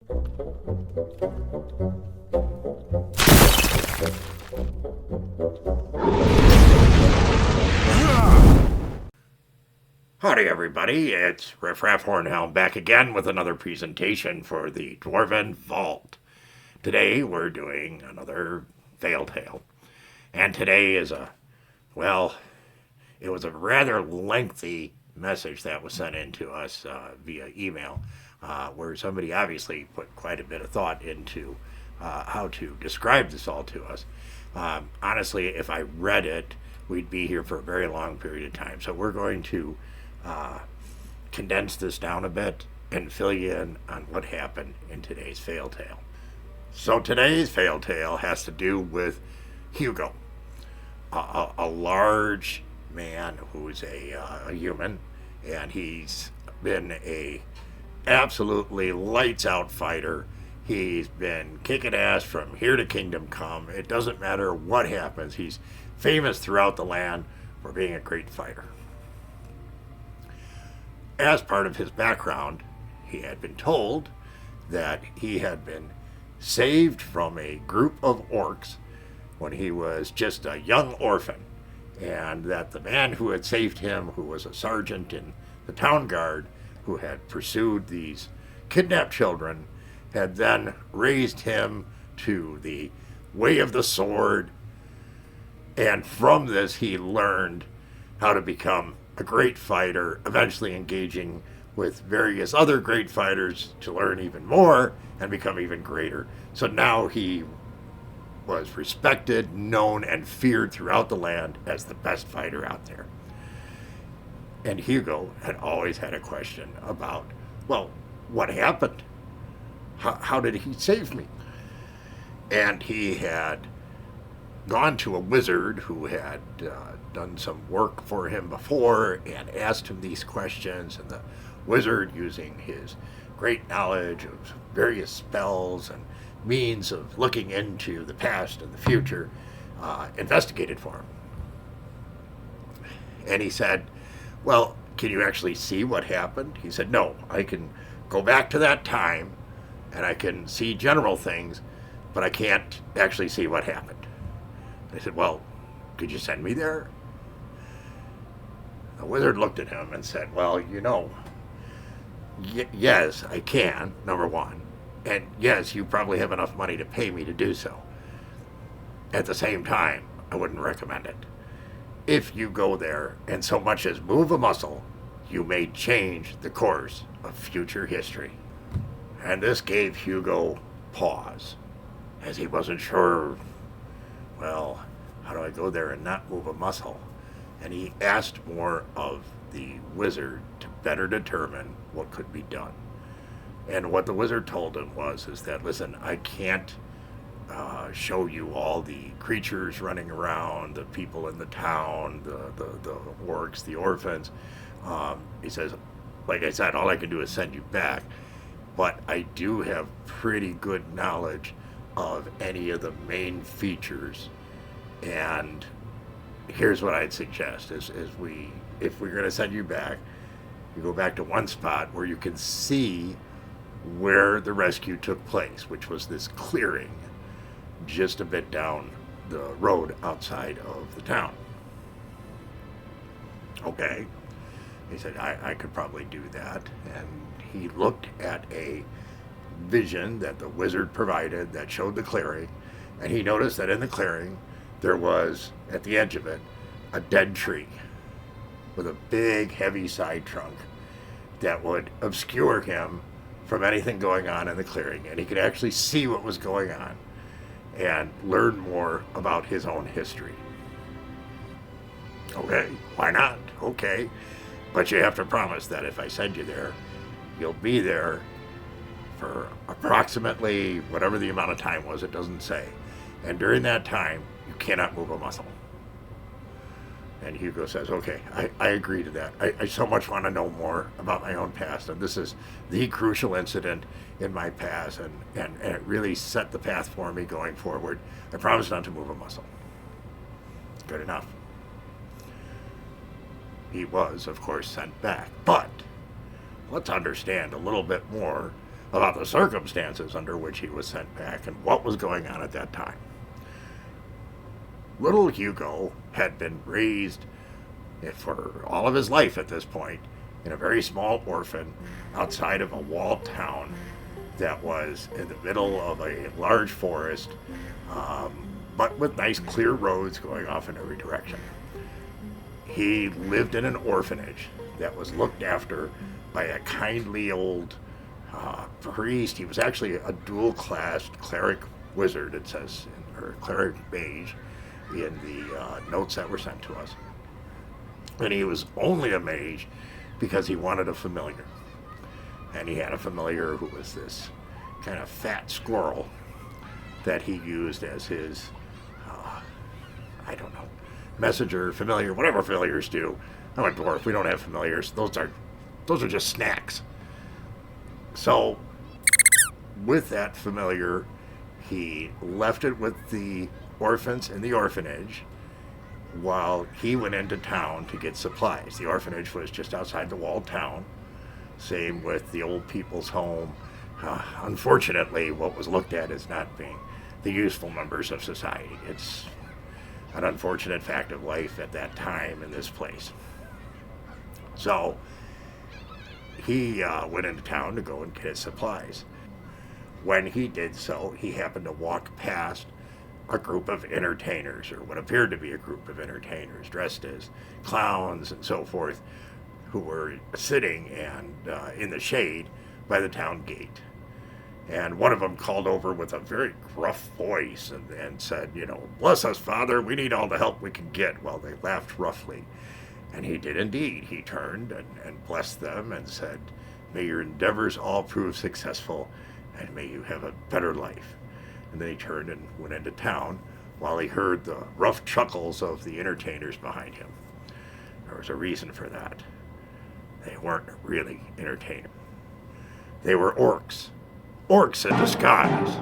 Howdy everybody, it's Riffraff Hornhelm back again with another presentation for the Dwarven Vault. Today we're doing another Veil Tale. And today is it was a rather lengthy message that was sent in to us via email, where somebody obviously put quite a bit of thought into how to describe this all to us. Honestly, if I read it, we'd be here for a very long period of time. So we're going to condense this down a bit and fill you in on what happened in today's Veil Tale. So today's Veil Tale has to do with HUGO, a large man who's a human, and he's been a absolutely lights out fighter. He's been kicking ass from here to Kingdom Come. It doesn't matter what happens. He's famous throughout the land for being a great fighter. As part of his background, he had been told that he had been saved from a group of orcs when he was just a young orphan, and that the man who had saved him, who was a sergeant in the town guard, who had pursued these kidnapped children, had then raised him to the way of the sword, and from this he learned how to become a great fighter, eventually engaging with various other great fighters to learn even more and become even greater. So now he was respected, known, and feared throughout the land as the best fighter out there. And HUGO had always had a question about, well, what happened? How did he save me? And he had gone to a wizard who had done some work for him before and asked him these questions, and the wizard, using his great knowledge of various spells and means of looking into the past and the future, investigated for him. And he said, well, can you actually see what happened? He said, no, I can go back to that time and I can see general things, but I can't actually see what happened. I said, well, could you send me there? The wizard looked at him and said, well, yes, I can, number one. And yes, you probably have enough money to pay me to do so. At the same time, I wouldn't recommend it. If you go there and so much as move a muscle, you may change the course of future history. And this gave HUGO pause, as he wasn't sure, well, how do I go there and not move a muscle? And he asked more of the wizard to better determine what could be done. And what the wizard told him is that, listen, I can't show you all the creatures running around, the people in the town, the orcs, the orphans. He says, like I said, all I can do is send you back. But I do have pretty good knowledge of any of the main features. And here's what I'd suggest is if we're going to send you back, you go back to one spot where you can see where the rescue took place, which was this clearing just a bit down the road outside of the town. Okay. He said, I could probably do that. And he looked at a vision that the wizard provided that showed the clearing, and he noticed that in the clearing there was, at the edge of it, a dead tree with a big, heavy side trunk that would obscure him from anything going on in the clearing, and he could actually see what was going on and learn more about his own history. Okay, why not? Okay, but you have to promise that if I send you there, you'll be there for approximately whatever the amount of time was, it doesn't say. And during that time, you cannot move a muscle. And HUGO says, okay, I agree to that. I so much want to know more about my own past, and this is the crucial incident in my past, and it really set the path for me going forward. I promise not to move a muscle. Good enough. He was, of course, sent back. But let's understand a little bit more about the circumstances under which he was sent back and what was going on at that time. Little Hugo had been raised for all of his life at this point in a very small orphan outside of a walled town that was in the middle of a large forest, but with nice clear roads going off in every direction. He lived in an orphanage that was looked after by a kindly old priest. He was actually a dual-classed cleric wizard, it says, or cleric mage in the notes that were sent to us. And he was only a mage because he wanted a familiar. And he had a familiar who was this kind of fat squirrel that he used as his, messenger, familiar, whatever familiars do. I'm a dwarf, we don't have familiars. Those are just snacks. So, with that familiar, he left it with the orphans in the orphanage while he went into town to get supplies. The orphanage was just outside the walled town. Same with the old people's home. Unfortunately, what was looked at as not being the useful members of society. It's an unfortunate fact of life at that time in this place. So, he went into town to go and get his supplies. When he did so, he happened to walk past a group of entertainers, or what appeared to be a group of entertainers, dressed as clowns and so forth, who were sitting and in the shade by the town gate. And one of them called over with a very gruff voice and said, "Bless us, Father, we need all the help we can get." Well, they laughed roughly. And he did indeed. He turned and blessed them and said, "May your endeavors all prove successful, and may you have a better life." And then he turned and went into town while he heard the rough chuckles of the entertainers behind him. There was a reason for that. They weren't really entertainers. They were orcs. Orcs in disguise.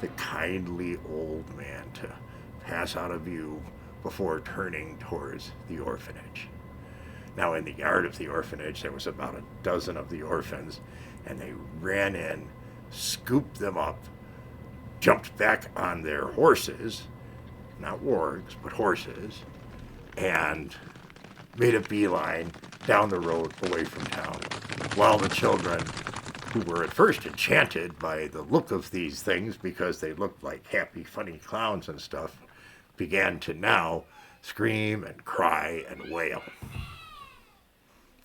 The kindly old man to pass out of view before turning towards the orphanage. Now, in the yard of the orphanage, there was about a dozen of the orphans, and they ran in, scooped them up, jumped back on their horses, not wargs, but horses, and made a beeline down the road away from town, while the children, who were at first enchanted by the look of these things because they looked like happy, funny clowns and stuff, began to now scream and cry and wail.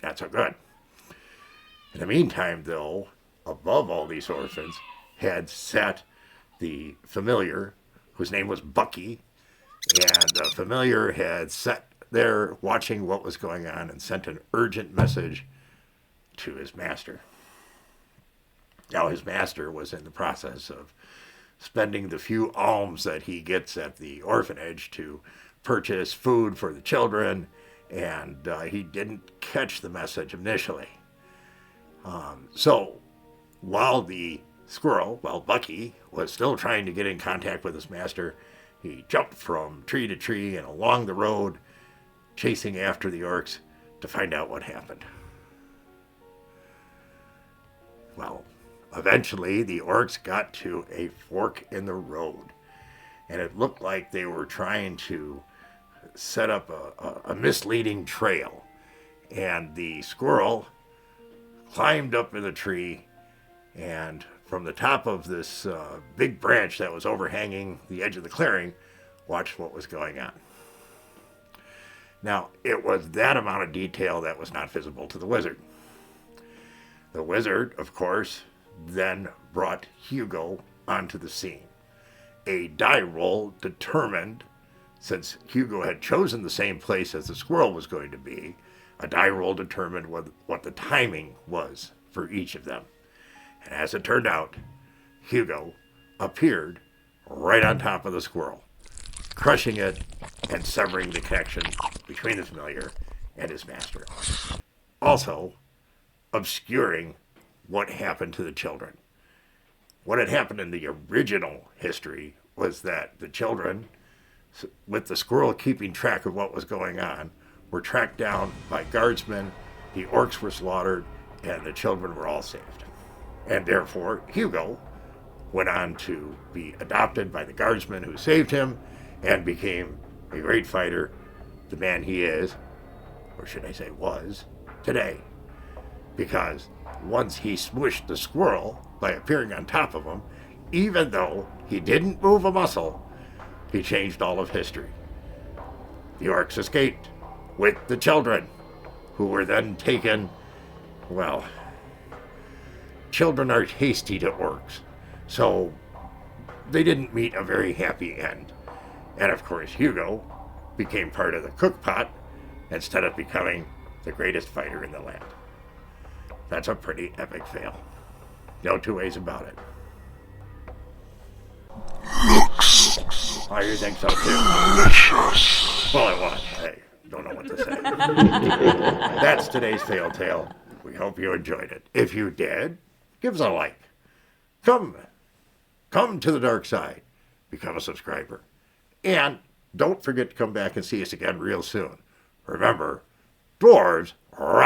Not so good. In the meantime, though, above all these orphans had sat the familiar, whose name was Bucky, and the familiar had sat there watching what was going on and sent an urgent message to his master. Now, his master was in the process of spending the few alms that he gets at the orphanage to purchase food for the children, and he didn't catch the message initially. So, while Bucky was still trying to get in contact with his master, he jumped from tree to tree and along the road, chasing after the orcs to find out what happened. Well, eventually the orcs got to a fork in the road, and it looked like they were trying to set up a misleading trail. And the squirrel climbed up in the tree, and from the top of this big branch that was overhanging the edge of the clearing, watched what was going on. Now, it was that amount of detail that was not visible to the wizard. The wizard, of course, then brought Hugo onto the scene. A die roll determined, since Hugo had chosen the same place as the squirrel was going to be, a die roll determined what the timing was for each of them. And as it turned out, Hugo appeared right on top of the squirrel, crushing it and severing the connection between the familiar and his master. Also, obscuring what happened to the children. What had happened in the original history was that the children, with the squirrel keeping track of what was going on, were tracked down by guardsmen, the orcs were slaughtered, and the children were all saved. And therefore, Hugo went on to be adopted by the guardsman who saved him and became a great fighter, the man he is, or should I say was, today. Because once he smushed the squirrel by appearing on top of him, even though he didn't move a muscle, he changed all of history. The orcs escaped with the children, who were then taken, well, children are hasty to orcs, so they didn't meet a very happy end. And of course, Hugo became part of the cookpot instead of becoming the greatest fighter in the land. That's a pretty epic fail. No two ways about it. Looks Oh, you think so too? delicious. Well, it was. I don't know what to say. That's today's Fail Tale. We hope you enjoyed it. If you did, give us a like. Come to the dark side. Become a subscriber. And don't forget to come back and see us again real soon. Remember, dwarves rock.